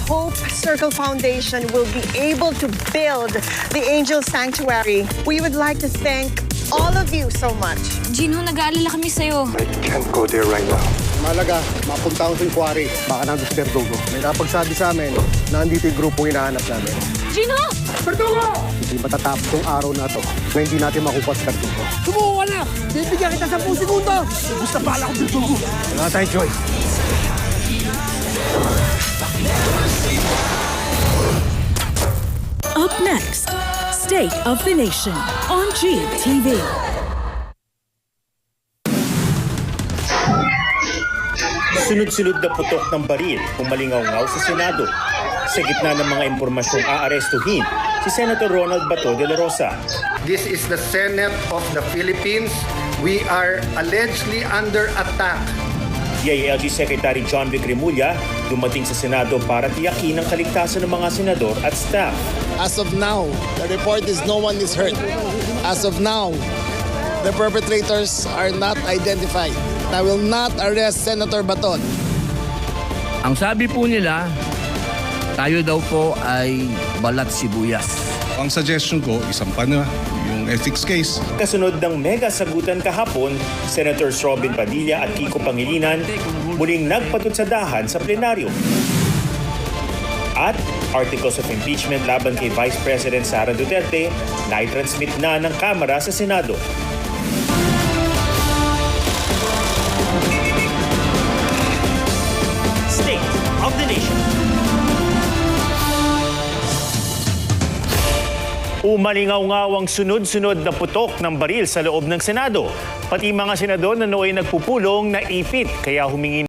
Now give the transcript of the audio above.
Hope Circle Foundation will be able to build the Angel Sanctuary. We would like to thank all of you so much. Gino, nag-aalala kami sa'yo. I can't go there right now. Malaga, mapunta ako sa quarry. Baka nandun si Verdugo. May napagsabi sa amin na andito yung grupong hinahanap namin. Gino! Hindi matatapos tong araw na to na hindi natin makuha si Verdugo. Sumuha na! Bibigyan kita 10 segundo! Gusto pala akong Verdugo. Wala tayo, Joy. Up next, State of the Nation on GTV. Sunod-sunod na putok ng baril umalingaw-ngaw sa Senado. Sa gitna ng mga impormasyong aarestuhin, si Senator Ronald Bato de la Rosa. This is the Senate of the Philippines. We are allegedly under attack. DILG Secretary John Vic Remulla dumating sa Senado para tiyakin ang kaligtasan ng mga senador at staff. As of now, the report is no one is hurt. As of now, the perpetrators are not identified. I will not arrest Senator Baton. Ang sabi po nila, tayo daw po ay balat sibuyas. Ang suggestion ko, isampa na yung ethics case. Kasunod ng mega sagutan kahapon, Senators Robin Padilla at Kiko Pangilinan muling nagpatutsadahan sa plenaryo. At articles of impeachment laban kay Vice President Sara Duterte na i-transmit na ng Kamara sa Senado. State of the Nation. Umalingaw-ngaw ang sunod-sunod na putok ng baril sa loob ng Senado. Pati mga senador na nooy nagpupulong na ipit kaya humingi